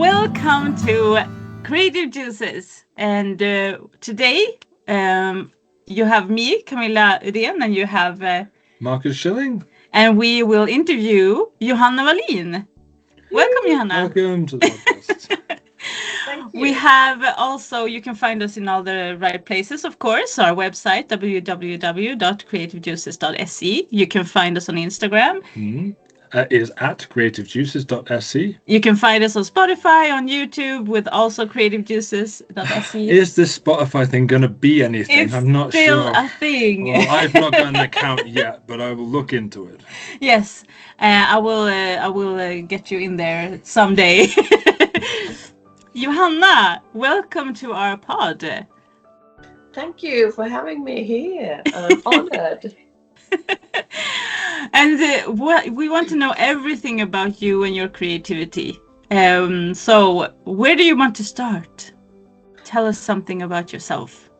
Welcome to Creative Juices. And today you have me, Camilla Udén, and you have Marcus Schilling. And we will interview Johanna Wallin. Welcome, Johanna. Welcome to the podcast. Thank you. We have also, you can find us in all the right places, of course. Our website, www.creativejuices.se. You can find us on Instagram. Is at creativejuices.se. You can find us on Spotify, on YouTube with also creativejuices.se. Is this Spotify thing going to be anything? I'm not sure. It's still a thing. Well, I've not got an account yet, but I will look into it. Yes, I will get you in there someday. Johanna, welcome to our pod. Thank you for having me here. I'm honored. And we want to know everything about you and your creativity. So where do you want to start? Tell us something about yourself.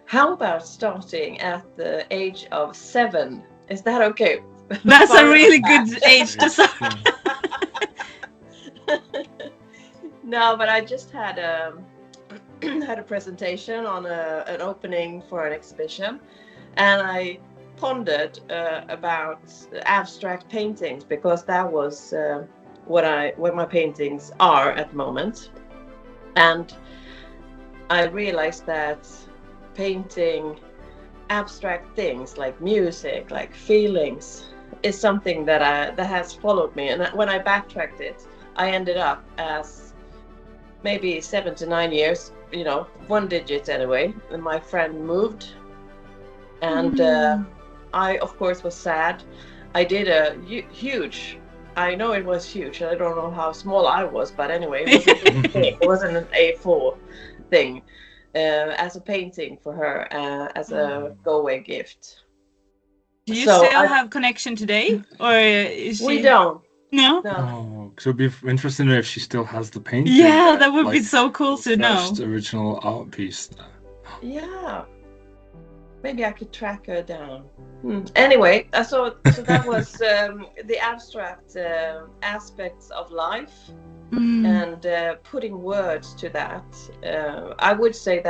How about starting at the age of 7? Is that okay? That's a really good age to start. No, but I just had a presentation on an opening for an exhibition, and I pondered about abstract paintings because that was what my paintings are at the moment, and I realized that painting abstract things like music, like feelings, is something that has followed me. And when I backtracked it, I ended up as maybe 7 to 9 years, one digit anyway. And my friend moved, and I, of course, was sad. I did a huge, I know it was huge. I don't know how small I was, but anyway, it was a big thing. It wasn't an A4 thing, as a painting for her, as a go-away gift. Do you still have connection today? Or is she... We don't. No? Oh, so it'd be interesting to know if she still has the painting. Yeah, that would be so cool to know. First original art piece. Yeah. Maybe I could track her down. Anyway, so that was the abstract aspects of life, and putting words to that. I would say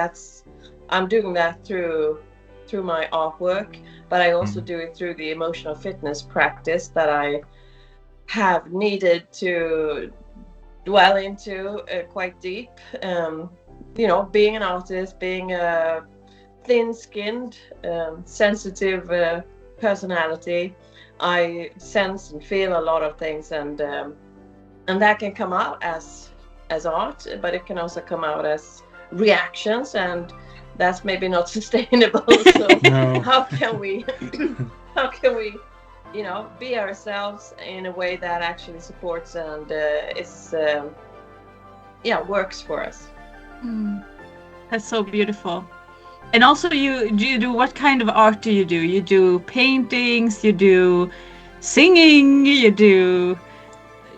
I'm doing that through my artwork, but I also do it through the emotional fitness practice that I have needed to dwell into quite deep. Being an artist, being a thin-skinned, sensitive personality, I sense and feel a lot of things, and that can come out as art, but it can also come out as reactions, and that's maybe not sustainable. So no. How can we be ourselves in a way that actually supports and works for us? That's so beautiful. And also, you do what kind of art do you do? You do paintings, you do singing, you do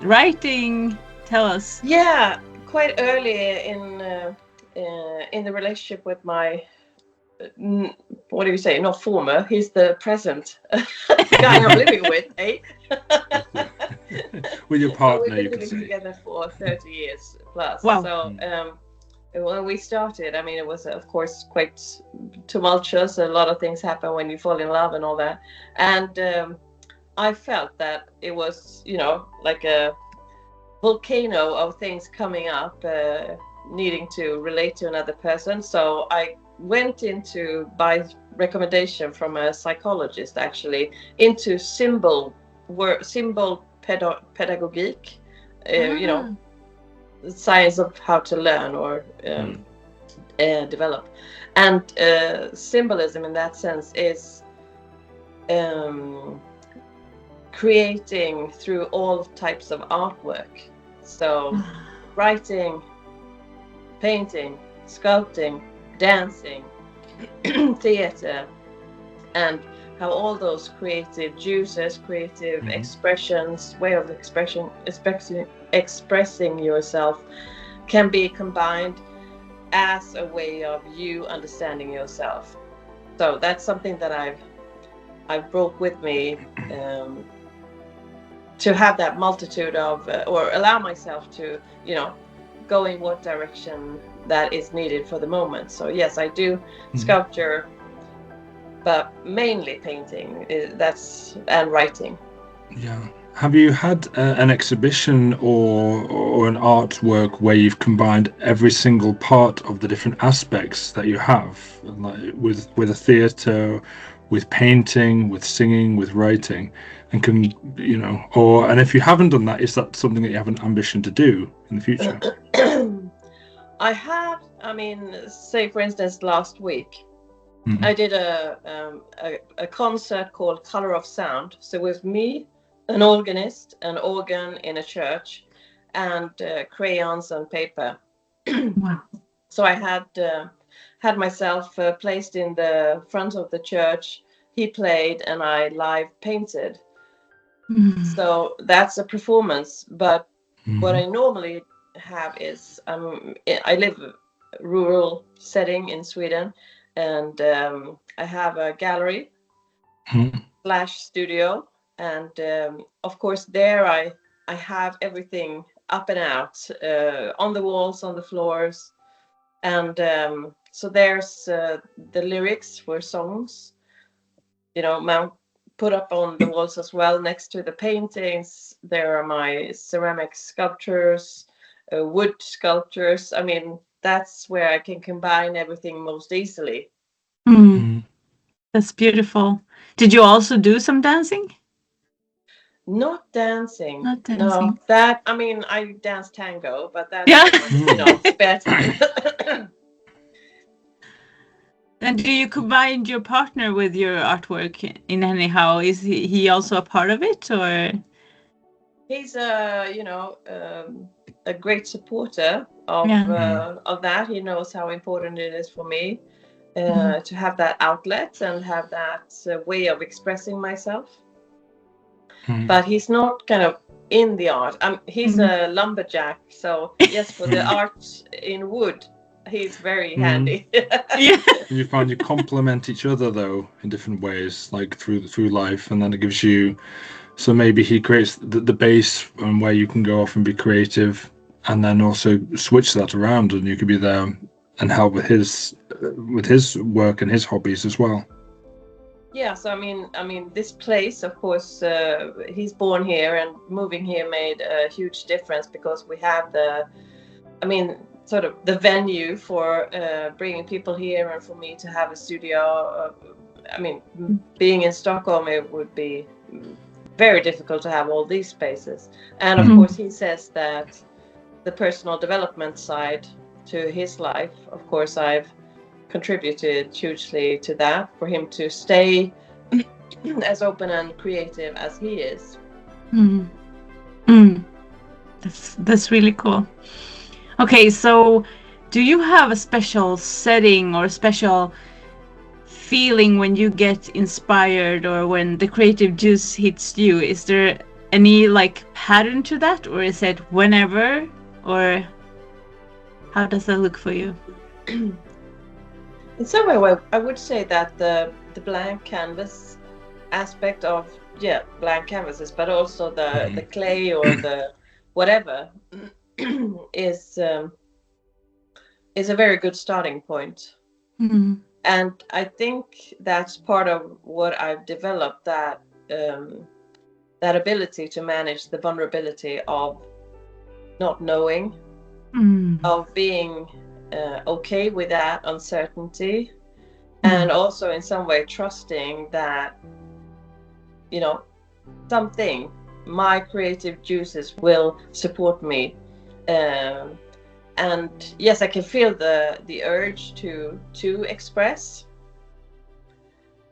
writing. Tell us. Yeah, quite early in the relationship with my, what do you say? Not former. He's the present guy I'm living with, eh? With your partner, we've been living together for 30 years plus. Wow. So. When we started, it was, of course, quite tumultuous. A lot of things happen when you fall in love and all that. And I felt that it was, like a volcano of things coming up, needing to relate to another person. So I went into, by recommendation from a psychologist, actually, into symbol pedagogic, the science of how to learn or develop. And symbolism in that sense is creating through all types of artwork. So writing, painting, sculpting, dancing, theater, and how all those creative juices, creative expressions, way of expressing yourself can be combined as a way of you understanding yourself. So that's something that I've brought with me to have that multitude of, or allow myself to, go in what direction that is needed for the moment. So yes, I do sculpture, but mainly painting, and writing. Yeah. Have you had an exhibition or an artwork where you've combined every single part of the different aspects that you have, like with a theatre, with painting, with singing, with writing, and and if you haven't done that, is that something that you have an ambition to do in the future? I have, say for instance, last week, I did a concert called Color of Sound. So with me, an organist, an organ in a church, and crayons and paper. Wow. So I had myself placed in the front of the church. He played and I live painted. So that's a performance. But what I normally have is, I live rural setting in Sweden, and I have a gallery / studio, and of course there I have everything up and out, on the walls, on the floors, and so there's the lyrics for songs, put up on the walls as well. Next to the paintings, there are my ceramic sculptures, wood sculptures. That's where I can combine everything most easily. That's beautiful. Did you also do some dancing? Not dancing. Not dancing. No, that, I dance tango, but that's spare time. And do you combine your partner with your artwork in anyhow? Is he also a part of it, or? He's a great supporter of that. He knows how important it is for me to have that outlet and have that way of expressing myself. But he's not kind of in the art. He's a lumberjack, so yes, for the art in wood, he's very handy. You find you complement each other though in different ways, like through life, and then it gives you. So maybe he creates the base and where you can go off and be creative, and then also switch that around, and you could be there and help with his work and his hobbies as well. Yeah, so this place, of course, he's born here, and moving here made a huge difference, because we have sort of the venue for bringing people here, and for me to have a studio. Being in Stockholm, it would be very difficult to have all these spaces. And of course, he says that the personal development side to his life, of course, I've contributed hugely to that, for him to stay as open and creative as he is. That's really cool. Okay, so do you have a special setting or a special feeling when you get inspired, or when the creative juice hits you? Is there any pattern to that, or is it whenever, or how does that look for you? In some way, I would say that the blank canvas aspect of blank canvases, but also the clay or the whatever is a very good starting point. And I think that's part of what I've developed, that ability to manage the vulnerability of not knowing, of being okay with that uncertainty, and also in some way trusting that my creative juices will support me, and yes, I can feel the urge to express,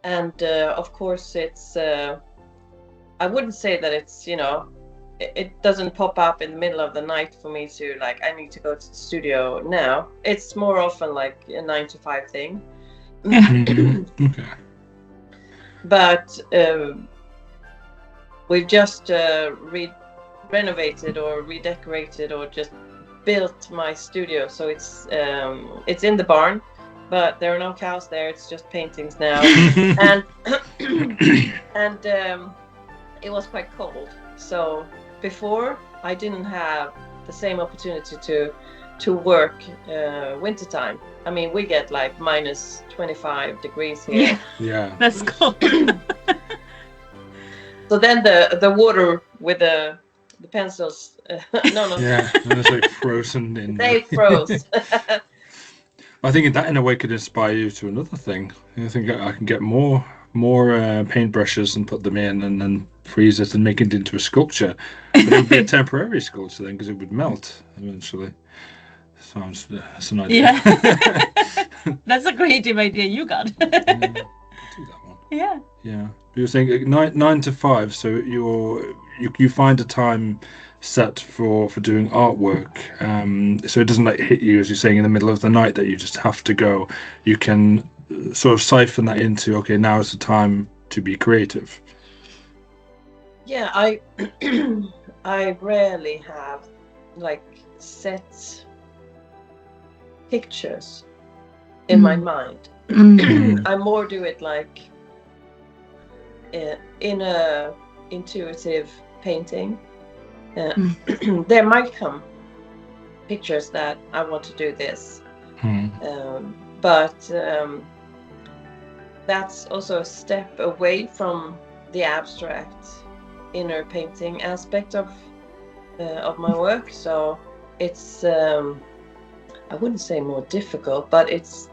and of course it's I wouldn't say that it's it doesn't pop up in the middle of the night for me to I need to go to the studio now. It's more often like a 9-to-5 thing. Okay. But we've just renovated or redecorated or just built my studio, so it's in the barn, but there are no cows there. It's just paintings now, and it was quite cold. So before, I didn't have the same opportunity to work wintertime. I mean, we get like minus 25 degrees here. Yeah. That's cool. So then the water with the pencils, no. Yeah, and it's like frozen in. They froze. I think that in a way could inspire you to another thing. I think I can get more paintbrushes and put them in and then freeze it and make it into a sculpture. But it would be a temporary sculpture then because it would melt eventually. That's an idea. Yeah. That's a creative idea you got. Yeah, I'll do that one. Yeah. Yeah. You're saying 9 to 5, so you find a time set for doing artwork, so it doesn't like hit you, as you're saying, in the middle of the night that you just have to go. You can sort of siphon that into, okay, now is the time to be creative. Yeah, I rarely have like set pictures in my mind. I more do it like in a intuitive painting. There might come pictures that I want to do this, but that's also a step away from the abstract inner painting aspect of my work. So it's I wouldn't say more difficult, but it's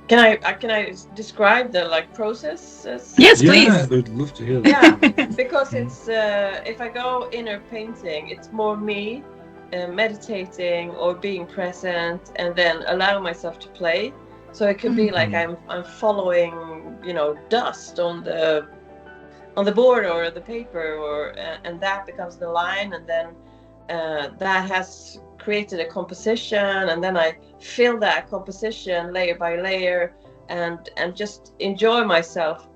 Can I describe the like process? Yes, please. Yeah, I'd love to hear that. Yeah, because it's if I go inner painting, it's more me meditating or being present, and then allow myself to play. So it could be like I'm following, dust on the board or the paper, or and that becomes the line, and then that has created a composition, and then I fill that composition layer by layer, and just enjoy myself,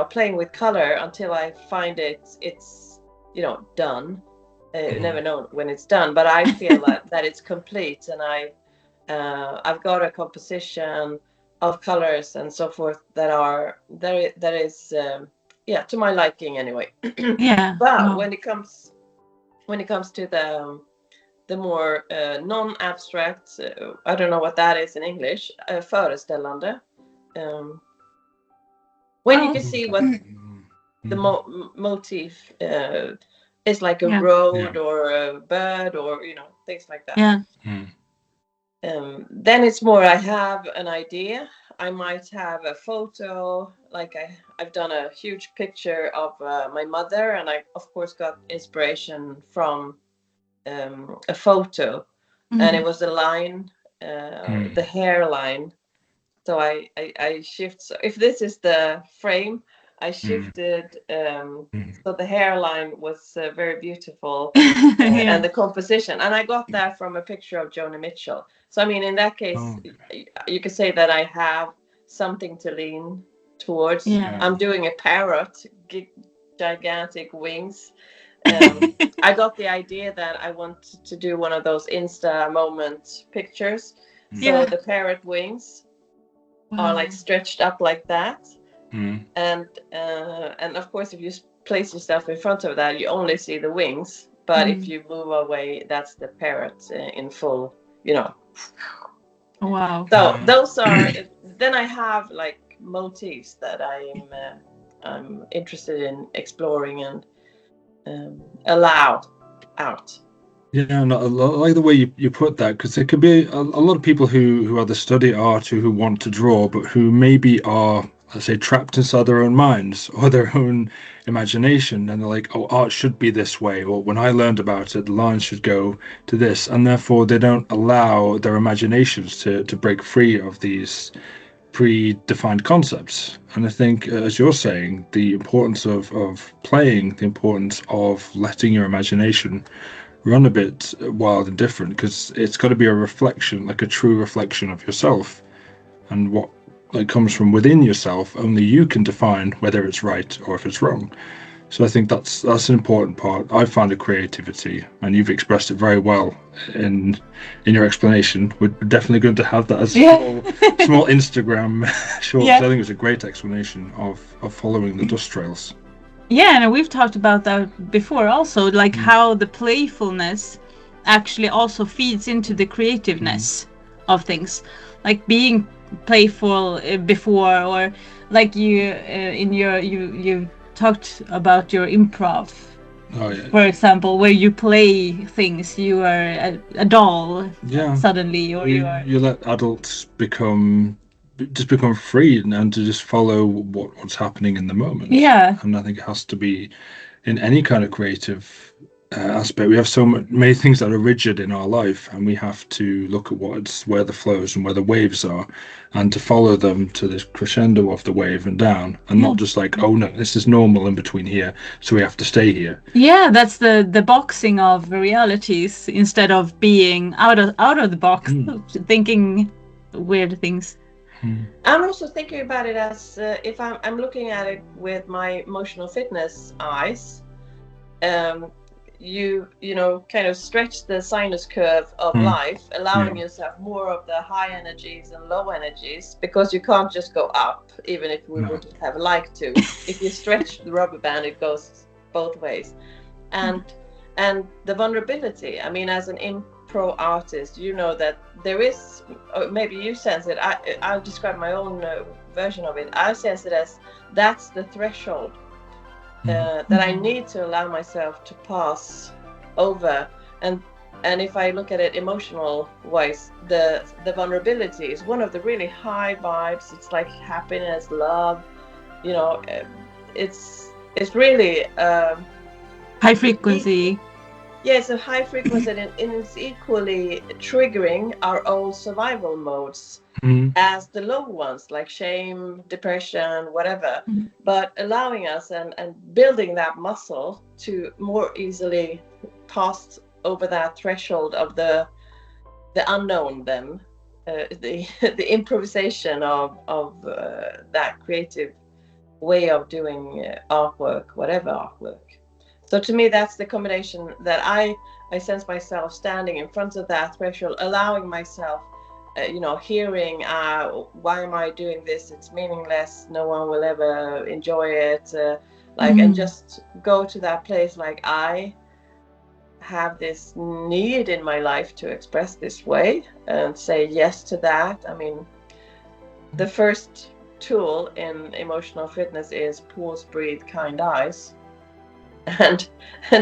playing with color until I find it's done. You never know when it's done, but I feel that it's complete, and I've got a composition of colors and so forth that is to my liking anyway. Yeah. But Wow. when it comes to the more non-abstract, I don't know what that is in English, föreställande. When you can see what the motif is, like a road or a bird, or things like that. Yeah. Then it's more I have an idea. I might have a photo, like I've done a huge picture of my mother, and I of course got inspiration from a photo, and it was a line, the hairline. So I shift. So if this is the frame, I shifted so the hairline was very beautiful, and the composition. And I got that from a picture of Joni Mitchell. So I mean, in that case, you could say that I have something to lean towards. Yeah. I'm doing a parrot, gigantic wings. I got the idea that I want to do one of those Insta moment pictures. So the parrot wings are like stretched up like that. And of course, if you place yourself in front of that, you only see the wings. But if you move away, that's the parrot in full, Wow. So those are. Then I have like motifs that I'm interested in exploring and allow out. Yeah, and I like the way you put that, because there could be a lot of people who either study art or who want to draw, but who maybe are, let's say, trapped inside their own minds or their own imagination, and they're like, oh, art should be this way, or when I learned about it, the lines should go to this, and therefore they don't allow their imaginations to break free of these predefined concepts. And I think, as you're saying, the importance of playing, the importance of letting your imagination run a bit wild and different, because it's got to be a reflection, like a true reflection of yourself, and what comes from within yourself, only you can define whether it's right or if it's wrong. So I think that's an important part. I found the creativity, and you've expressed it very well in your explanation. We're definitely going to have that as a small Instagram short. Yeah. I think it was a great explanation of following the dust trails. Yeah, and we've talked about that before also, like how the playfulness actually also feeds into the creativeness of things. Like being playful before, or like you you talked about your improv, for example, where you play things, you are a doll suddenly, or you let adults become free and to just follow what's happening in the moment. Yeah. And I think it has to be in any kind of creative aspect. We have many things that are rigid in our life, and we have to look at where the flows and where the waves are, and to follow them to this crescendo of the wave and down, and not just like, oh no, this is normal in between here, so we have to stay here. Yeah, that's the boxing of realities instead of being out of the box, thinking weird things. I'm also thinking about it as if I'm looking at it with my emotional fitness eyes. You know, kind of stretch the sinus curve of life, allowing yourself more of the high energies and low energies, because you can't just go up, even if we wouldn't have liked to. If you stretch the rubber band, it goes both ways. And the vulnerability, I mean, as an impro artist, you know that there is, or maybe you sense it, I'll describe my own version of it. I sense it as that's the threshold that I need to allow myself to pass over, and if I look at it emotional wise, the vulnerability is one of the really high vibes. It's like happiness, love, you know, it's really high frequency. Yeah, it's a high frequency, and it's equally triggering our own survival modes as the low ones, like shame, depression, whatever. But allowing us and building that muscle to more easily pass over that threshold of the unknown, then the improvisation of that creative way of doing artwork, whatever artwork. So to me, that's the combination that I sense myself standing in front of that threshold, allowing myself, you know, hearing, why am I doing this? It's meaningless. No one will ever enjoy it. And just go to that place like, I have this need in my life to express this way, and say yes to that. I mean, the first tool in emotional fitness is pause, breathe, kind eyes. And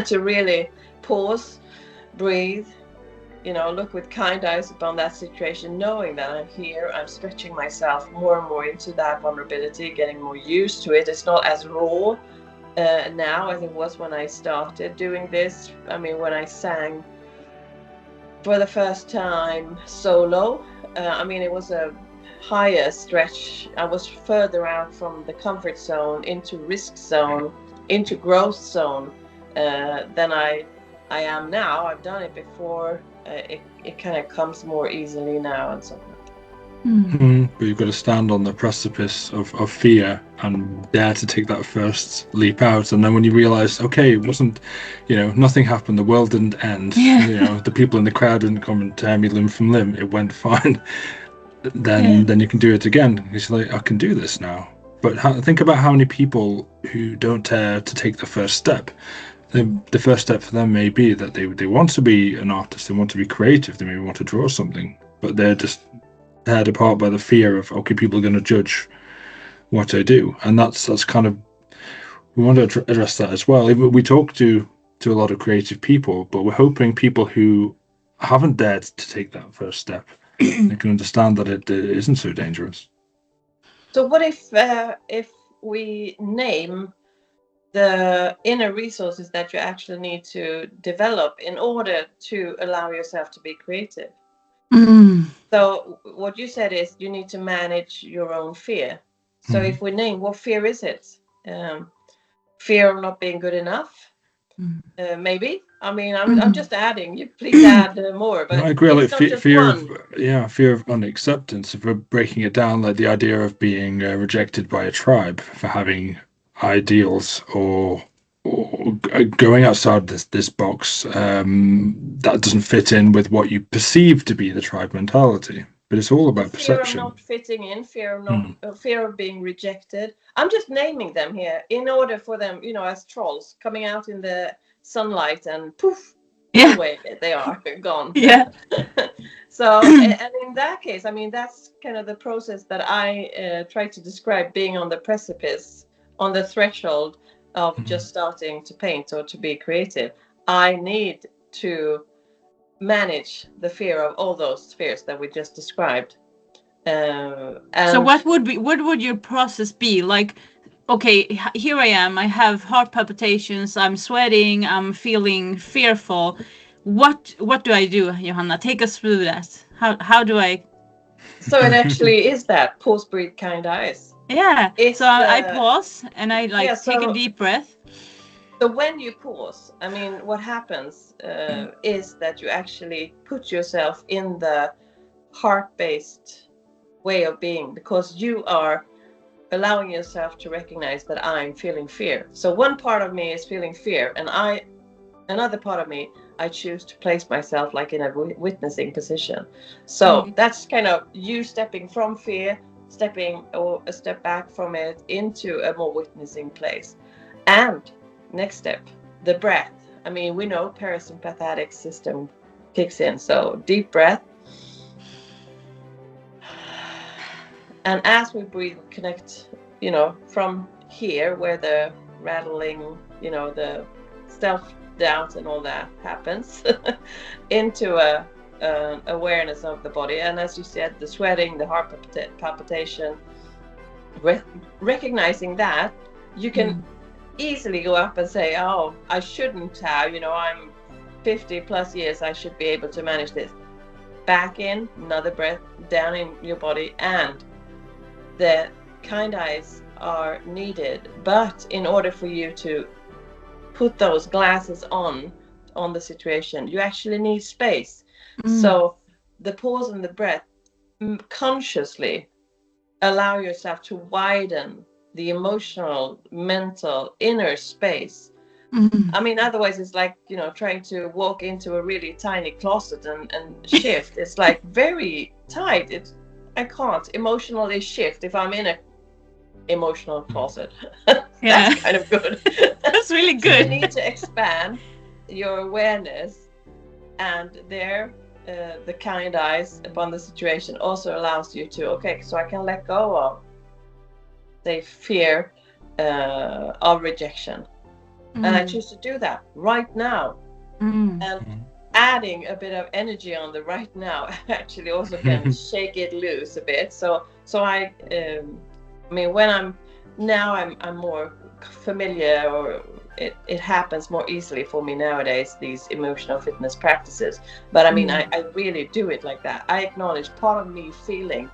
to really pause, breathe, you know, look with kind eyes upon that situation, knowing that I'm here, I'm stretching myself more and more into that vulnerability, getting more used to it. It's not as raw now as it was when I started doing this. I mean, when I sang for the first time solo, I mean, it was a higher stretch. I was further out from the comfort zone into risk zone, into growth zone than I am now. I've done it before. It kind of comes more easily now and so on. But you've got to stand on the precipice of fear and dare to take that first leap out. And then when you realize, okay, it wasn't, you know, nothing happened, the world didn't end, you know, the people in the crowd didn't come and tear me limb from limb, it went fine. Then you can do it again. It's like, I can do this now. But think about how many people who don't dare to take the first step. The first step for them may be that they want to be an artist, they want to be creative, they maybe want to draw something, but they're just teared apart by the fear of, okay, people are going to judge what I do. And that's kind of, we want to address that as well. We talk to a lot of creative people, but we're hoping people who haven't dared to take that first step, they can understand that it isn't so dangerous. So what if we name the inner resources that you actually need to develop in order to allow yourself to be creative? So what you said is you need to manage your own fear. So if we name, what fear is it? Fear of not being good enough? Maybe. I mean, I'm just adding. You please add more. But I agree. Like fear one. fear of unacceptance. If we're breaking it down, like the idea of being rejected by a tribe for having ideals or going outside this box that doesn't fit in with what you perceive to be the tribe mentality. But it's all about perception. Fear of not fitting in, fear of being rejected. I'm just naming them here in order for them, as trolls coming out in the sunlight and poof, away they are gone. Yeah. So, and in that case, I mean, that's kind of the process that I try to describe, being on the precipice, on the threshold of just starting to paint or to be creative. I need to manage the fear of all those fears that we just described. So what would your process be? Like, okay, here I am, I have heart palpitations, I'm sweating, I'm feeling fearful. What do I do, Johanna? Take us through that. How do I? So it actually is that pause, breathe, kind eyes. Yeah. So I pause and I take a deep breath. So when you pause, I mean, what happens is that you actually put yourself in the heart-based way of being, because you are allowing yourself to recognize that I'm feeling fear. So one part of me is feeling fear, and another part of me, I choose to place myself like in a witnessing position. So that's kind of you stepping from fear, stepping or a step back from it into a more witnessing place. And next step, the breath. I mean, we know parasympathetic system kicks in. So deep breath. And as we breathe, connect, from here where the rattling, the self-doubt and all that happens into a awareness of the body. And as you said, the sweating, the heart palpitation, recognizing that, you can easily go up and say, oh, I shouldn't have, I'm 50 plus years, I should be able to manage this. Back in, another breath, down in your body, and the kind eyes are needed. But in order for you to put those glasses on the situation, you actually need space. So the pause and the breath, consciously allow yourself to widen the emotional, mental, inner space. I mean, otherwise it's like, trying to walk into a really tiny closet and shift. It's like very tight. I can't emotionally shift if I'm in a emotional closet. That's kind of good. That's really good. So you need to expand your awareness, and there the kind eyes upon the situation also allows you to, so I can let go of, say, fear of rejection. And I choose to do that right now. And adding a bit of energy on the right now actually also can shake it loose a bit. So I mean, when I'm more familiar, or it happens more easily for me nowadays, these emotional fitness practices. But I mean, I really do it like that. I acknowledge part of me feeling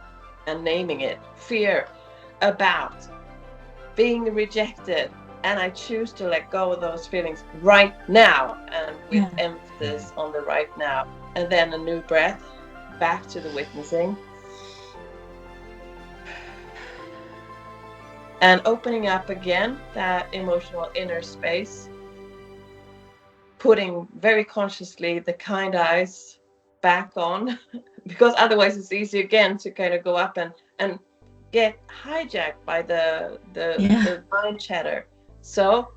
and naming it, fear about being rejected, and I choose to let go of those feelings right now, and with emphasis on the right now. And then a new breath, back to the witnessing. And opening up again that emotional inner space, putting very consciously the kind eyes back on, because otherwise it's easy again to kind of go up and get hijacked by the mind chatter. So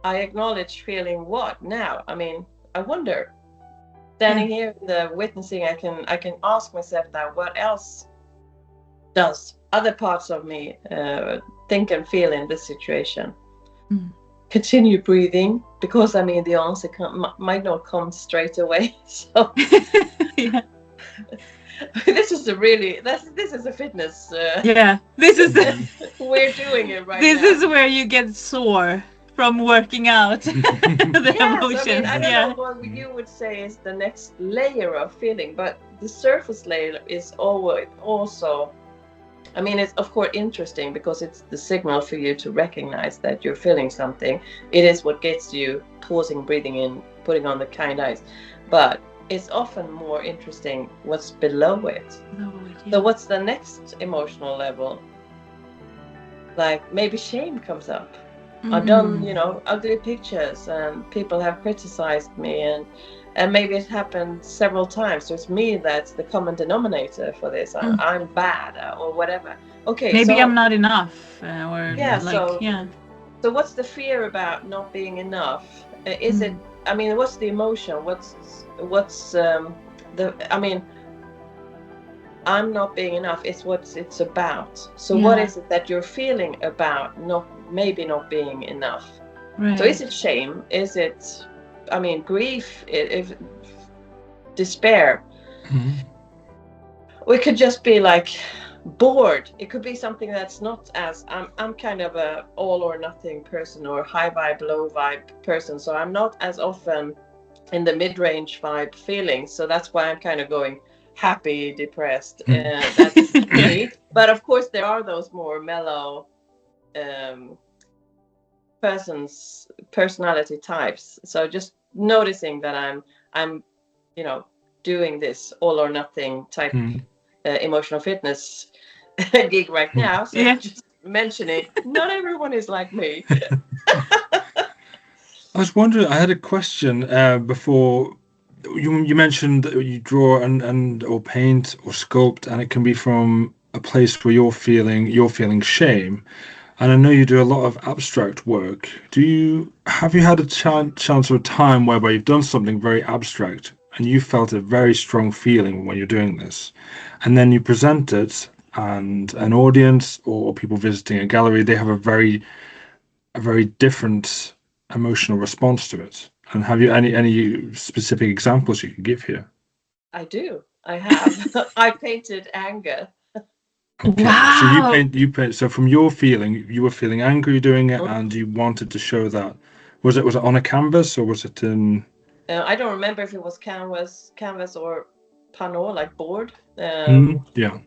I acknowledge feeling what now? I mean, I wonder, standing here in the witnessing, I can ask myself that, what else does other parts of me think and feel in this situation? Continue breathing, because I mean, the answer might not come straight away. So this is a fitness. This is we're doing it right now. This is where you get sore from working out. The emotions. I don't know what you would say is the next layer of feeling, but the surface layer is always also, I mean, it's of course interesting because it's the signal for you to recognize that you're feeling something. It is what gets you pausing, breathing in, putting on the kind eyes. But it's often more interesting what's below it. So what's the next emotional level? Like maybe shame comes up. I've done, you know, ugly pictures, and people have criticized me, and maybe it happened several times. So it's me that's the common denominator for this. I'm bad or whatever. Okay, maybe so I'm not enough, or yeah, like so what's the fear about not being enough? Is it? I mean, what's the emotion? What's I mean, I'm not being enough. It's what it's about. So what is it that you're feeling about maybe not being enough? Right. So is it shame? Is it, I mean, grief? If despair? Or it could just be like bored. It could be something that's not as I'm kind of a all or nothing person, or high vibe, low vibe person. So I'm not as often in the mid-range vibe feelings. So that's why I'm kind of going happy, depressed. That's me. But of course, there are those more mellow personality types. So just noticing that I'm you know, doing this all or nothing type emotional fitness gig right now. So just mentioning, not everyone is like me. I was wondering, I had a question before. You mentioned that you draw and or paint or sculpt, and it can be from a place where you're feeling shame. And I know you do a lot of abstract work. Have you had a chance or a time whereby you've done something very abstract and you felt a very strong feeling when you're doing this, and then you present it, and an audience or people visiting a gallery, they have a very different emotional response to it? And have you any specific examples you can give here? I do. I have. I painted anger. Okay. Wow. So you paint. So from your feeling, you were feeling angry doing it, and you wanted to show that. Was it on a canvas, or was it in? I don't remember if it was canvas or panel, like board. Yeah.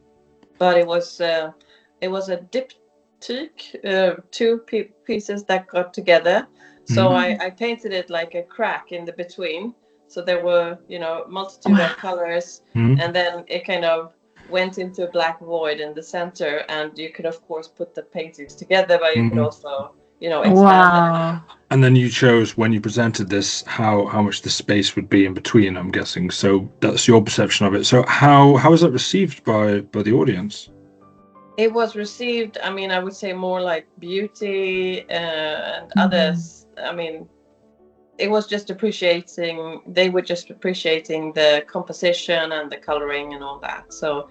But it was a diptych, two pieces that got together. So I painted it like a crack in the between. So there were, you know, multitude of colors, and then it kind of went into a black void in the center. And you could, of course, put the paintings together, but you could also, you know, expand them. And then you chose, when you presented this, how much the space would be in between, I'm guessing. So that's your perception of it. So how was it received by the audience? It was received, I mean, I would say more like beauty and others. I mean, it was just they were just appreciating the composition and the coloring and all that. So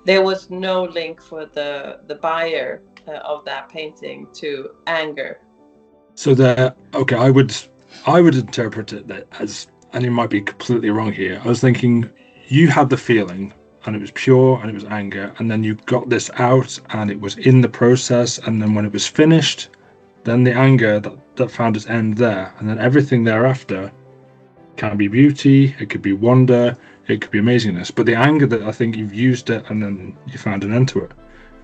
there was no link for the buyer of that painting to anger. So okay, I would interpret it that as, and it might be completely wrong here, I was thinking you had the feeling, and it was pure, and it was anger, and then you got this out, and it was in the process, and then when it was finished, then the anger that found its end there, and then everything thereafter can be beauty, it could be wonder, it could be amazingness, but the anger, that I think you've used it, and then you found an end to it.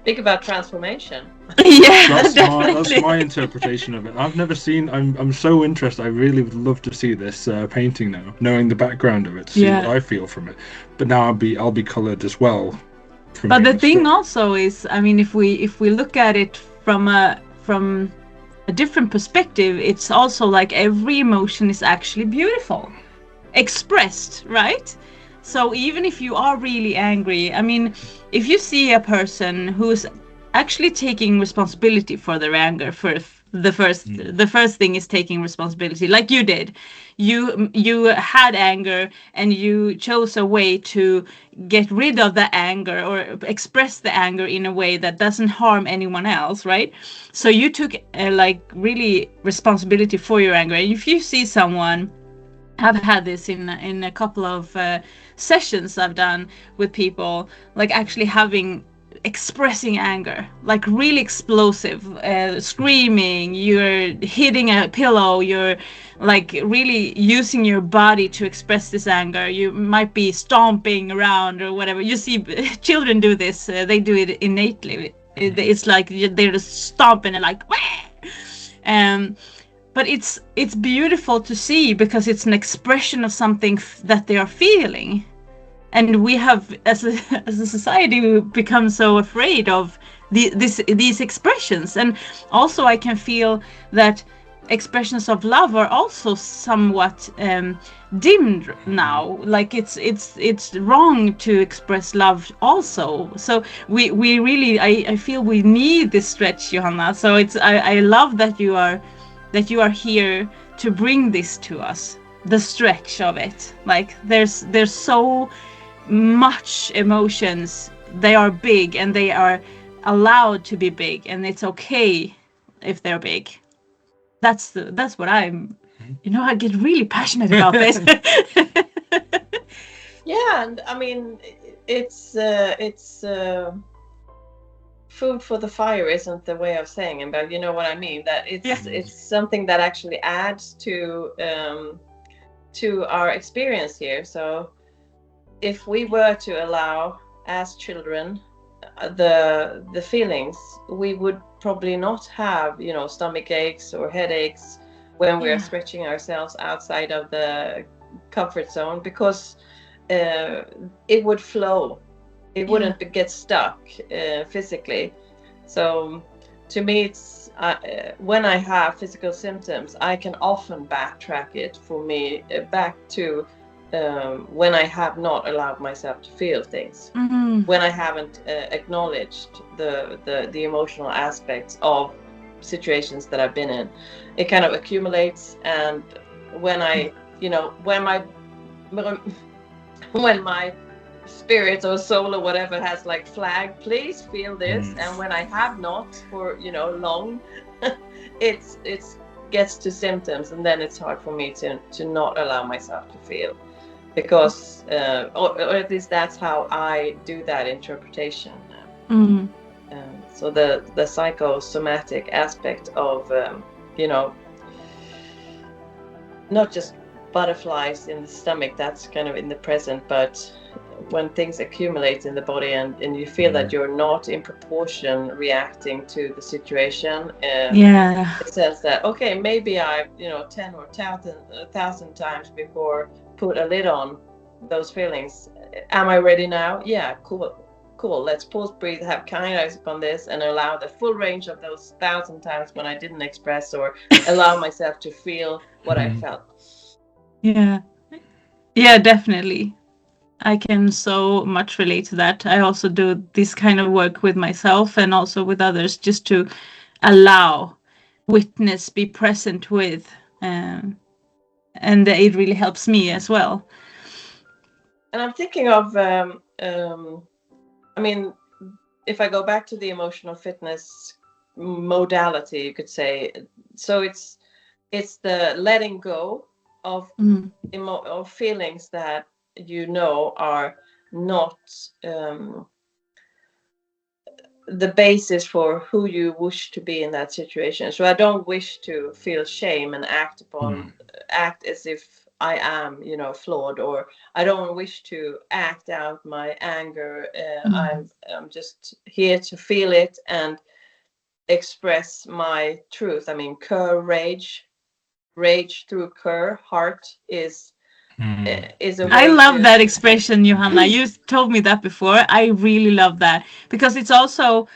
Think about transformation. Yeah, that's my interpretation of it. I've never seen. I'm so interested. I really would love to see this painting now, knowing the background of it, see what I feel from it. But now I'll be coloured as well. But the thing also is, I mean, if we look at it from a different perspective, it's also like every emotion is actually beautiful, expressed, right? So even if you are really angry, I mean, if you see a person who's actually taking responsibility for their anger, the first thing is taking responsibility, like you did. You had anger, and you chose a way to get rid of the anger, or express the anger in a way that doesn't harm anyone else, right? So you took like really responsibility for your anger. And if you see someone, I've had this in a couple of sessions I've done with people, like actually expressing anger, like really explosive, screaming, you're hitting a pillow, you're like really using your body to express this anger. You might be stomping around or whatever. You see children do this, they do it innately. It's like they're just stomping and like, but it's beautiful to see, because it's an expression of something that they are feeling. And we have, as a society, we become so afraid of these expressions. And also I can feel that expressions of love are also somewhat dimmed now. Like it's wrong to express love also. So we really, I feel we need this stretch, Johanna. So I love that you are here to bring this to us, the stretch of it. Like there's so much emotions. They are big and they are allowed to be big, and it's okay if they're big. That's what I'm, I get really passionate about this. Yeah, and I mean, it's food for the fire isn't the way of saying it, but you know what I mean. That it's something that actually adds to our experience here. So if we were to allow as children the feelings, we would probably not have, stomach aches or headaches when we are stretching ourselves outside of the comfort zone, because it would flow. It wouldn't get stuck physically. So to me, it's when I have physical symptoms, I can often backtrack it for me back to when I have not allowed myself to feel things, when I haven't acknowledged the emotional aspects of situations that I've been in. It kind of accumulates, and when I, when my spirit or soul or whatever has like flagged, please feel this, and when I have not for long, it's gets to symptoms, and then it's hard for me to not allow myself to feel, because or at least that's how I do that interpretation. So the psychosomatic aspect of not just butterflies in the stomach, that's kind of in the present, but when things accumulate in the body and you feel that you're not in proportion reacting to the situation, it says that, okay, maybe I've 10 or 1,000 times before put a lid on those feelings. Am I ready now? Yeah, cool, let's pause, breathe, have kindness upon this, and allow the full range of those 1,000 times when I didn't express or allow myself to feel what I felt. Yeah, definitely. I can so much relate to that. I also do this kind of work with myself and also with others, just to allow, witness, be present with, and it really helps me as well. And I'm thinking of, I mean, if I go back to the emotional fitness modality, you could say, so it's the letting go of of feelings that are not the basis for who you wish to be in that situation. So I don't wish to feel shame and act as if I am, flawed, or I don't wish to act out my anger. I'm just here to feel it and express my truth. I mean, rage through heart is a way. I love that expression, Johanna. You told me that before. I really love that, because it's also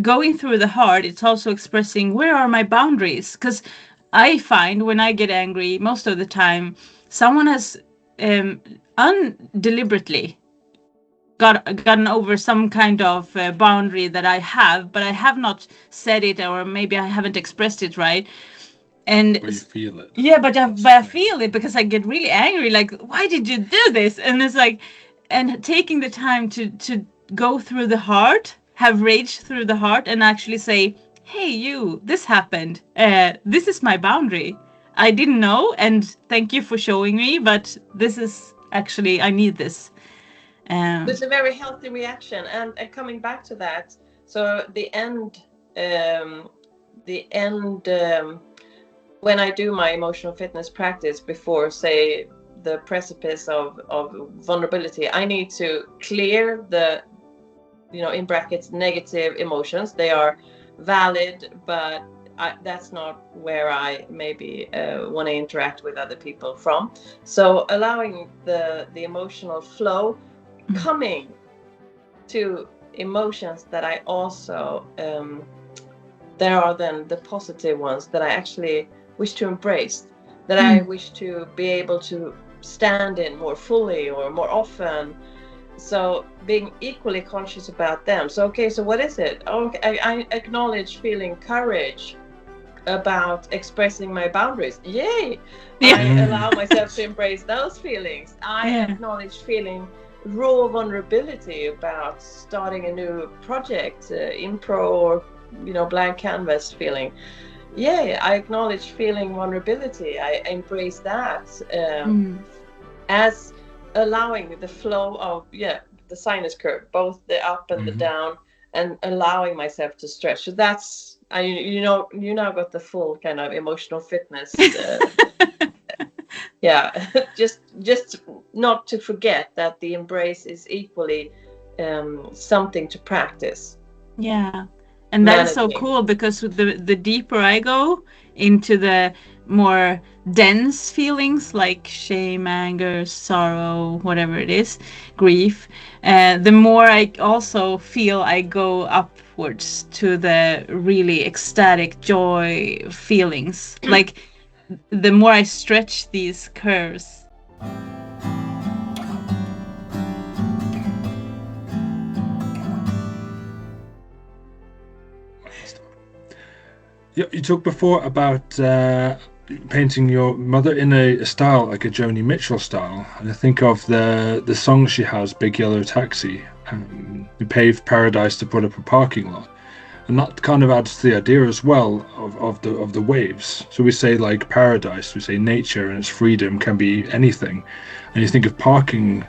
going through the heart. It's also expressing, where are my boundaries? Because I find when I get angry, most of the time, someone has undeliberately gotten over some kind of boundary that I have, but I have not said it, or maybe I haven't expressed it right. And you feel it. Yeah, but I feel it because I get really angry. Like, why did you do this? And it's like, and taking the time to go through the heart, have rage through the heart, and actually say, hey, you, this happened. This is my boundary. I didn't know, and thank you for showing me, but this is actually, I need this. It's a very healthy reaction. And coming back to that, so the end, when I do my emotional fitness practice before, say, the precipice of vulnerability, I need to clear the, in brackets, negative emotions. They are valid, but that's not where I maybe want to interact with other people from. So allowing the emotional flow coming to emotions that I also there are then the positive ones that I actually wish to embrace, that I wish to be able to stand in more fully or more often. So being equally conscious about them. So okay, so what is it? Okay, I acknowledge feeling courage about expressing my boundaries. Yay! Yeah. I allow myself to embrace those feelings. I acknowledge feeling raw vulnerability about starting a new project, impro or blank canvas feeling. Yeah, I acknowledge feeling vulnerability. I embrace that as allowing the flow of the sinus curve, both the up and the down, and allowing myself to stretch. So that's you now got the full kind of emotional fitness. Yeah, just not to forget that the embrace is equally something to practice. Yeah. And that is so cool, because with the deeper I go into the more dense feelings like shame, anger, sorrow, whatever it is, grief, the more I also feel I go upwards to the really ecstatic joy feelings. Like the more I stretch these curves. You talked before about painting your mother in a style like a Joni Mitchell style, and I think of the song she has, "Big Yellow Taxi," "You paved paradise to put up a parking lot," and that kind of adds to the idea as well of the waves. So we say like paradise, we say nature and its freedom can be anything, and you think of parking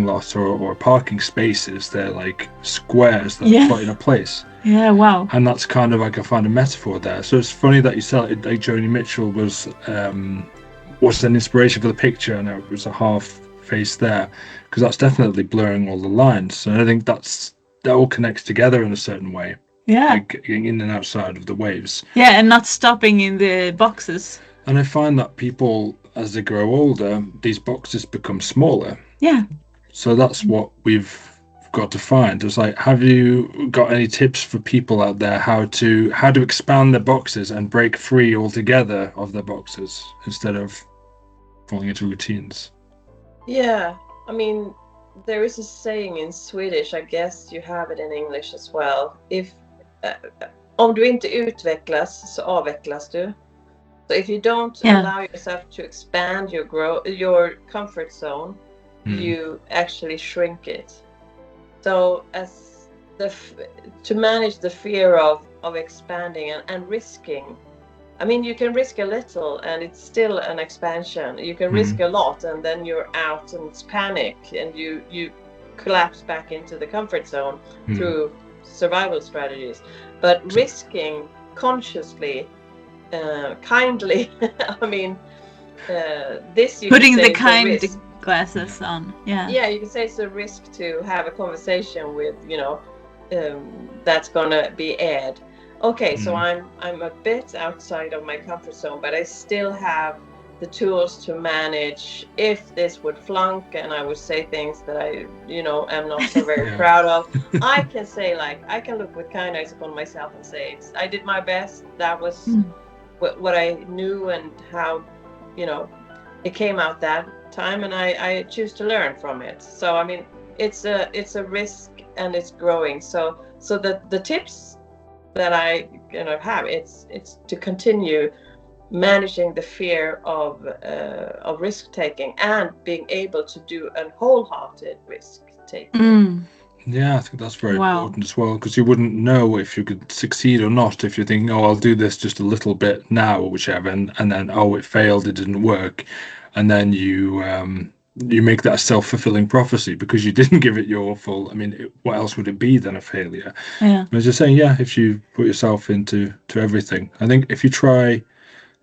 lots or parking spaces, they're like squares that are put in a place. Yeah, wow. And that's kind of like I find a metaphor there. So it's funny that you said it, like Joni Mitchell was an inspiration for the picture, and it was a half face there, because that's definitely blurring all the lines. And I think that all connects together in a certain way. Yeah. Like getting in and outside of the waves. Yeah, and not stopping in the boxes. And I find that people, as they grow older, these boxes become smaller. Yeah. So that's what we've got to find. It's like, have you got any tips for people out there how to expand their boxes and break free altogether of their boxes instead of falling into routines? Yeah, I mean, there is a saying in Swedish, I guess you have it in English as well. Om du inte utvecklas så avvecklas du. So if you don't allow yourself to expand your comfort zone, you actually shrink it. So to manage the fear of expanding and risking, I mean, you can risk a little and it's still an expansion. You can risk a lot and then you're out and it's panic and you collapse back into the comfort zone through survival strategies. But risking consciously, kindly, I mean, this you putting can say the kind glasses on. Yeah, you can say it's a risk to have a conversation with that's gonna be aired. Okay, so I'm a bit outside of my comfort zone, but I still have the tools to manage if this would flunk and I would say things that I am not so very proud of. I can say, like, I can look with kindness upon myself and say I did my best. That was what I knew and how it came out that time, and I choose to learn from it. So I mean, it's a risk and it's growing. So the tips that I have, it's to continue managing the fear of risk taking and being able to do a wholehearted risk taking. Yeah, I think that's very important as well, because you wouldn't know if you could succeed or not if you're thinking, I'll do this just a little bit now or whichever, and then it failed, it didn't work, and then you make that a self-fulfilling prophecy because you didn't give it your full. I mean, what else would it be than a failure? Yeah. As you're saying, if you put yourself into everything, I think if you try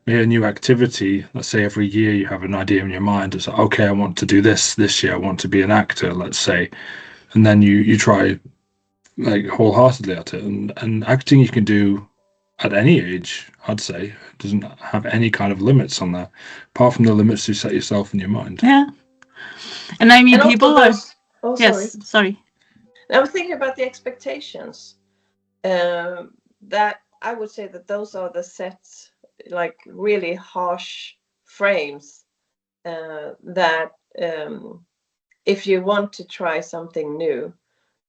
a new activity, let's say every year you have an idea in your mind, it's like, okay, I want to do this year, I want to be an actor, let's say, and then you try like wholeheartedly at it, and acting you can do at any age, I'd say. It doesn't have any kind of limits on that, apart from the limits you set yourself in your mind. Yeah. And I mean, and people are... Oh, yes, sorry. I was thinking about the expectations. That I would say that those are the sets, like really harsh frames that if you want to try something new,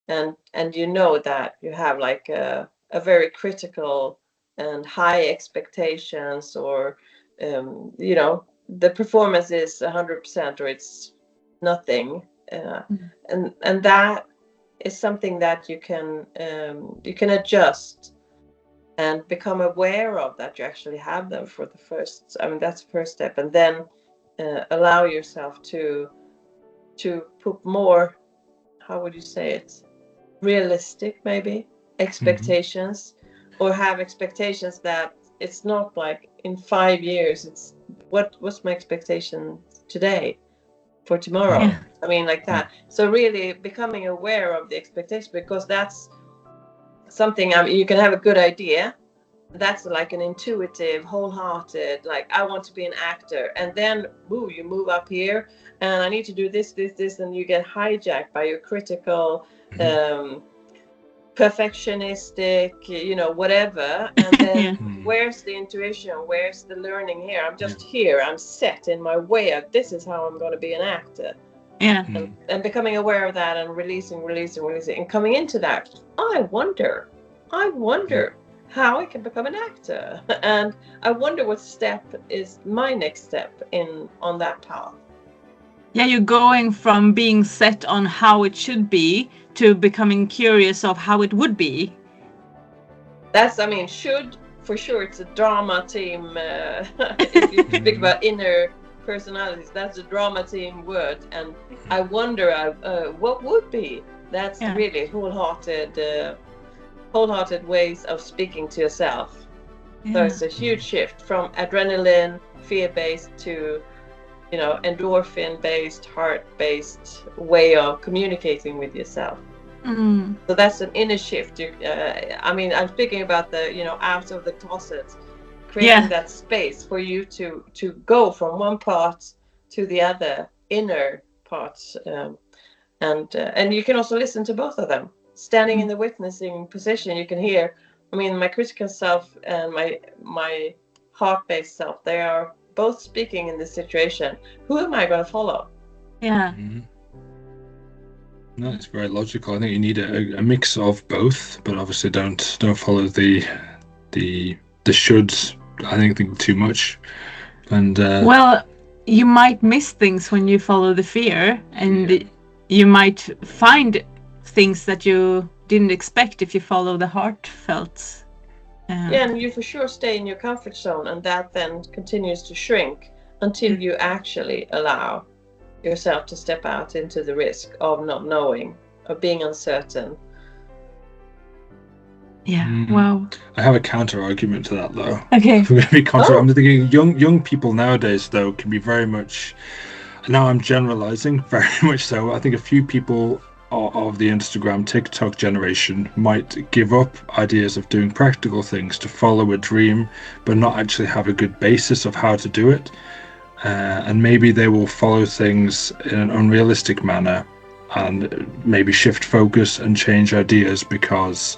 and you know that you have like a very critical and high expectations, or you know, the performance is 100% or it's nothing, and that is something that you can adjust and become aware of, that you actually have them for the first, I mean, that's the first step, and then allow yourself to put more, how would you say it, realistic maybe expectations, or have expectations that it's not like in 5 years, it's what's my expectation today for tomorrow. I mean, like that. So really becoming aware of the expectation, because that's something, you can have a good idea, that's like an intuitive, wholehearted, like I want to be an actor, and then woo, you move up here and I need to do this, and you get hijacked by your critical, perfectionistic, you know, whatever, and then where's the intuition, where's the learning here? I'm just here, I'm set in my way of, this is how I'm going to be an actor. And becoming aware of that, and releasing, and coming into that, I wonder how I can become an actor, and I wonder what step is my next step on that path. Yeah, you're going from being set on how it should be to becoming curious of how it would be. That's, I mean, should, for sure, it's a drama team. If you speak about inner personalities, that's a drama team word. And I wonder what would be. That's really wholehearted ways of speaking to yourself. So it's a huge shift from adrenaline, fear-based, to, you know, endorphin-based, heart-based way of communicating with yourself. So that's an inner shift. I mean, I'm speaking about the, you know, out of the closet, creating that space for you to go from one part to the other, inner parts, and you can also listen to both of them. Standing in the witnessing position, you can hear, I mean, my critical self and my heart-based self, they are both speaking in this situation. Who am I going to follow? No, it's very logical. I think you need a mix of both, but obviously don't follow the shoulds. I think too much. And well, you might miss things when you follow the fear, and you might find things that you didn't expect if you follow the heartfelt. And you for sure stay in your comfort zone, and that then continues to shrink until you actually allow yourself to step out into the risk of not knowing, of being uncertain. Wow. I have a counter argument to that, though. Okay. If we're going to be counter, I'm thinking young people nowadays, though, can be very much. Now I'm generalizing, very much so. I think a few people of the Instagram, TikTok generation might give up ideas of doing practical things to follow a dream, but not actually have a good basis of how to do it. And maybe they will follow things in an unrealistic manner and maybe shift focus and change ideas because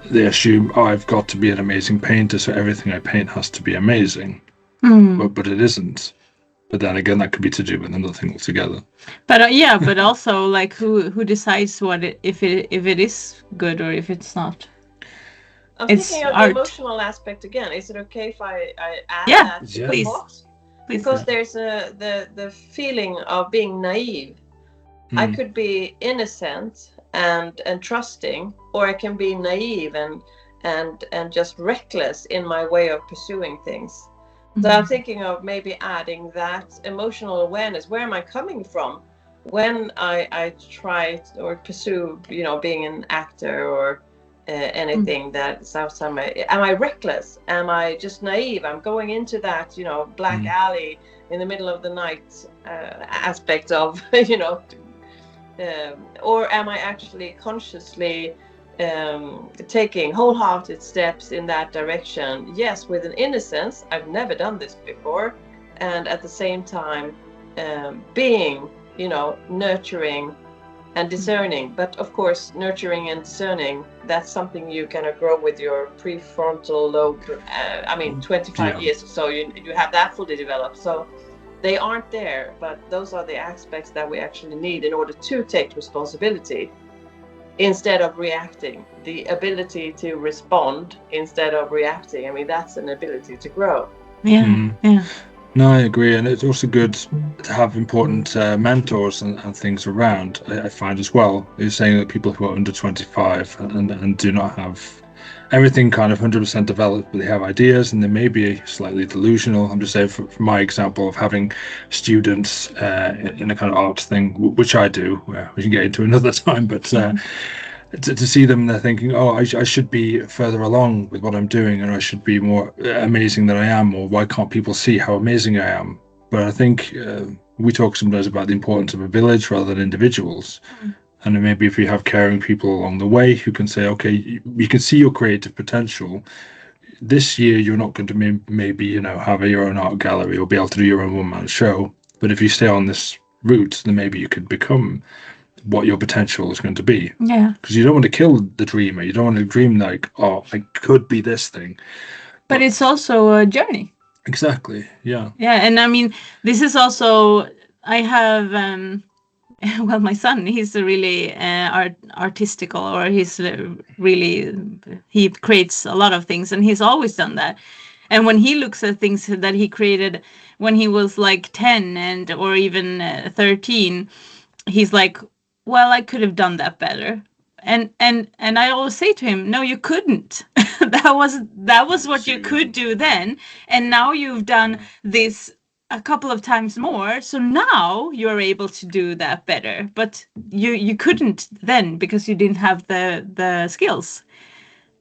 they assume, I've got to be an amazing painter, so everything I paint has to be amazing. But it isn't. But then again, that could be to do with another thing altogether. But but also, like, who decides if it is good or if it's not? I'm thinking of the emotional aspect again. Is it okay if I add that to the pot? Because there's the feeling of being naive. I could be innocent and trusting, or I can be naive and just reckless in my way of pursuing things. So I'm thinking of maybe adding that emotional awareness. Where am I coming from when I try or pursue, you know, being an actor or anything that's outside my... Am I reckless? Am I just naive? I'm going into that, you know, black alley in the middle of the night aspect of, you know, or am I actually consciously taking wholehearted steps in that direction? Yes, with an innocence, I've never done this before, and at the same time being, you know, nurturing and discerning. But of course, nurturing and discerning, that's something you kind of grow with your prefrontal lobe. 25 years or so, you have that fully developed. So they aren't there, but those are the aspects that we actually need in order to take responsibility instead of reacting. The ability to respond instead of reacting. I mean, that's an ability to grow. Yeah, yeah. No, I agree, and it's also good to have important mentors and things around. I find as well. You're saying that people who are under 25 and do not have everything kind of 100% developed, but they have ideas and they may be slightly delusional. I'm just saying, from my example of having students in a kind of arts thing, which I do, we can get into another time, but to see them, they're thinking, oh, I should be further along with what I'm doing, and I should be more amazing than I am, or why can't people see how amazing I am? But I think we talk sometimes about the importance of a village rather than individuals. And then maybe if you have caring people along the way who can say, okay, you can see your creative potential. This year, you're not going to maybe have your own art gallery or be able to do your own one-man show. But if you stay on this route, then maybe you could become what your potential is going to be. Yeah. Because you don't want to kill the dreamer. You don't want to dream like, oh, I could be this thing. But it's also a journey. Exactly. Yeah. Yeah, and I mean, this is also, I have, well, my son, he's a really artistical, or he's really, he creates a lot of things, and he's always done that. And when he looks at things that he created when he was like 10 or even 13, he's like, well, I could have done that better. And I always say to him, no, you couldn't. that was what you could do then. And now you've done this a couple of times more. So now you're able to do that better. But you couldn't then because you didn't have the skills.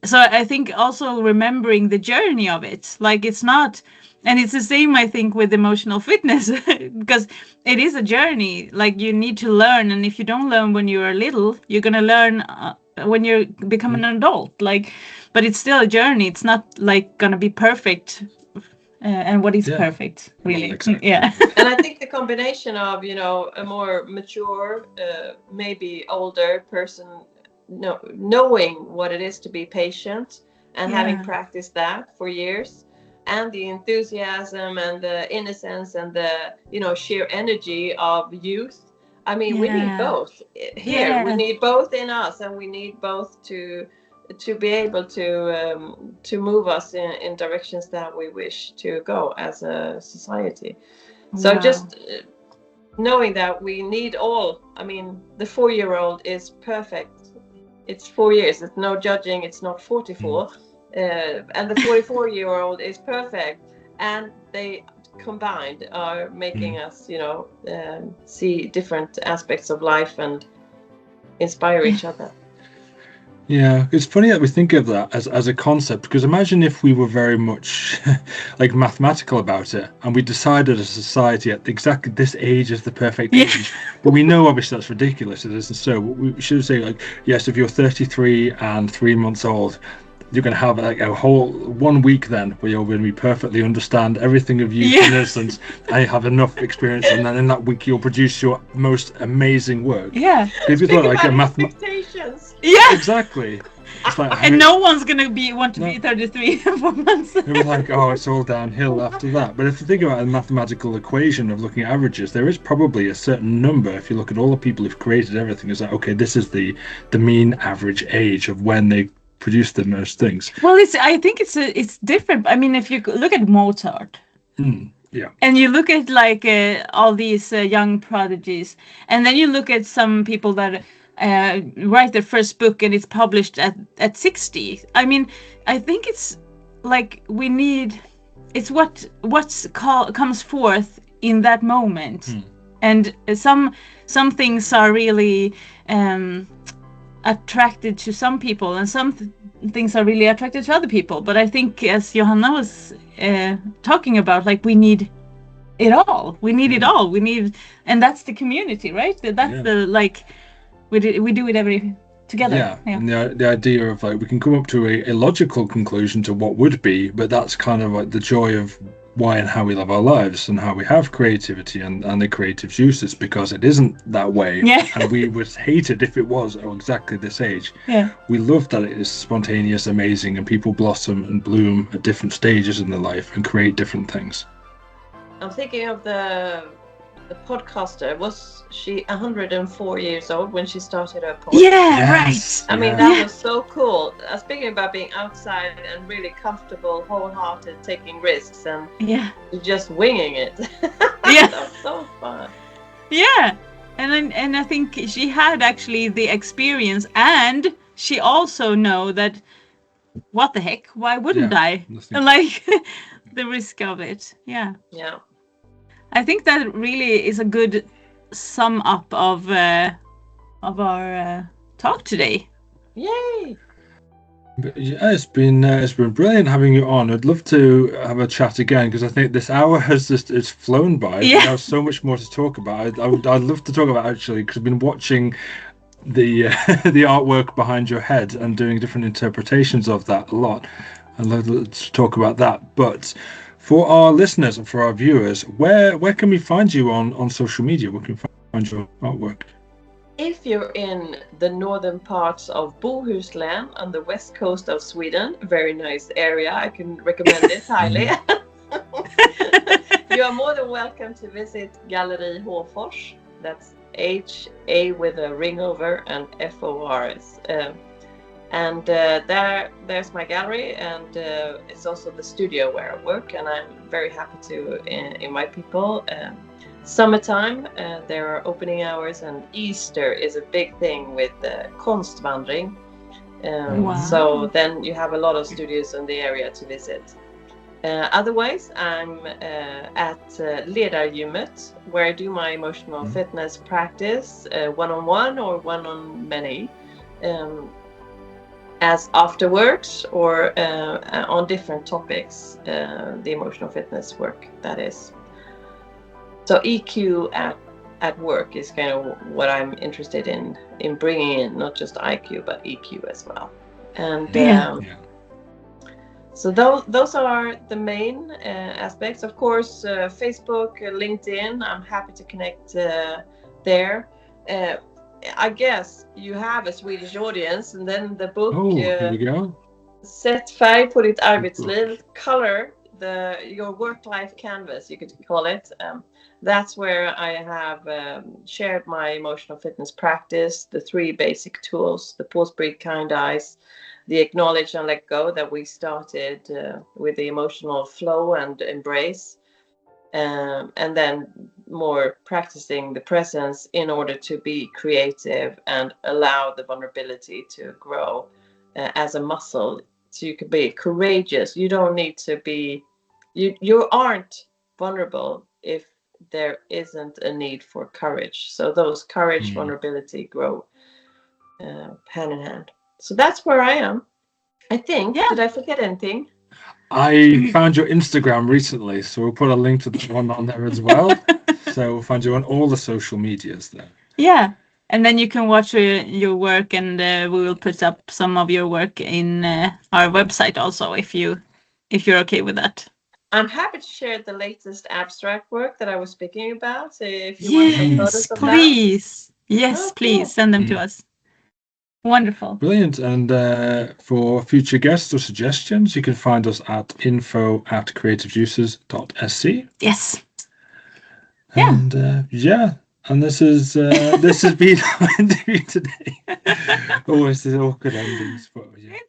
So I think also remembering the journey of it, like it's not, and it's the same, I think, with emotional fitness, because it is a journey. Like you need to learn, and if you don't learn when you are little, you're gonna learn when you become an adult. Like, but it's still a journey. It's not like gonna be perfect. And what is perfect, really? Well, exactly. Yeah. And I think the combination of a more mature, maybe older person, knowing what it is to be patient and having practiced that for years, and the enthusiasm and the innocence and the sheer energy of youth. I mean, we need both here. Yeah. We need both in us, and we need both to be able to move us in directions that we wish to go as a society. So just knowing that we need all. I mean, the 4-year-old is perfect. It's 4 years. It's no judging. It's not 44. And the 44-year-old is perfect. And they combined are making us, see different aspects of life and inspire each other. Yeah, it's funny that we think of that as a concept, because imagine if we were very much like mathematical about it, and we decided as a society at exactly this age is the perfect age. But we know obviously that's ridiculous. It isn't so. We should say, like, yes, if you're 33 and 3 months old, you're going to have like a whole 1 week then where you're going to be perfectly understand everything of youthfulness and I have enough experience, and then in that week you'll produce your most amazing work. Yeah. If you thought like a expectations. Yeah. Exactly. It's like, and no one's gonna want to be 33 in 4 months. It was like, oh, it's all downhill after that. But if you think about a mathematical equation of looking at averages, there is probably a certain number. If you look at all the people who've created everything, it's like, okay, this is the mean average age of when they produce the most things. Well, I think it's different. I mean, if you look at Mozart, and you look at like all these young prodigies, and then you look at some people that write their first book and it's published at 60. I mean, I think it's like it's what comes forth in that moment, and some things are really attracted to some people, and some things are really attracted to other people. But I think, as Johanna was talking about, like we need it all. We need it all. And that's the community, right? That's the like. We do it together. Yeah. And the idea of like we can come up to a logical conclusion to what would be, but that's kind of like the joy of why and how we live our lives and how we have creativity and the creative juices, because it isn't that way. Yeah. And we would hate it if it was exactly this age. Yeah. We love that it is spontaneous, amazing, and people blossom and bloom at different stages in their life and create different things. I'm thinking of the podcaster. Was she 104 years old when she started her podcast? Yeah, Yes, right. I mean, yeah. that was so cool. Speaking about being outside and really comfortable, wholehearted, taking risks, and Yeah. just winging it. Yeah. That was so fun. Yeah. And I think she had actually the experience, and she also know that what the heck, why wouldn't I? Nothing. Like the risk of it. Yeah. Yeah. I think that really is a good sum up of our talk today. Yay! But yeah, it's been brilliant having you on. I'd love to have a chat again, because I think this hour has just it's flown by. Yeah. There's so much more to talk about. I'd love to talk about, actually, because I've been watching the the artwork behind your head and doing different interpretations of that a lot. I'd love to talk about that. But for our listeners and for our viewers, where can we find you on social media? Where can we find your artwork? If you're in the northern parts of Bohuslän on the west coast of Sweden, very nice area, I can recommend it highly. You are more than welcome to visit Gallery Håfors. That's H-A with a ring over and F-O-R-S. And there's my gallery, and it's also the studio where I work, and I'm very happy to invite people. Summertime, there are opening hours, and Easter is a big thing with Konstvandring. Wow. So then you have a lot of studios in the area to visit. Otherwise, I'm at Ledargymmet, where I do my emotional fitness practice, one-on-one or one-on-many, as afterwards or on different topics, the emotional fitness work, that is. So EQ at work is kind of what I'm interested in bringing in, not just IQ, but EQ as well. And so those are the main aspects. Of course, Facebook, LinkedIn, I'm happy to connect there. I guess you have a Swedish audience, and then the book, Here we go. Sätt färg på ditt arbetsliv, color your work-life canvas, you could call it. That's where I have shared my emotional fitness practice, the 3 basic tools, the pause, breathe, kind eyes, the acknowledge and let go that we started with the emotional flow and embrace, and then more practicing the presence in order to be creative and allow the vulnerability to grow as a muscle. So you can be courageous. You don't need to be, you aren't vulnerable if there isn't a need for courage. So those courage, vulnerability grow hand in hand. So that's where I am, I think. Yeah. Did I forget anything? I found your Instagram recently, so we'll put a link to the one on there as well. So we'll find you on all the social medias there. Yeah. And then you can watch your work, and we will put up some of your work in our website also, if you're okay with that. I'm happy to share the latest abstract work that I was speaking about. So if you want some photos of please. That. Yes, please send them to us. Wonderful. Brilliant. And for future guests or suggestions, you can find us at info@creativejuices.sc. Yes. And and this has been our interview today. Always these awkward endings, but yeah.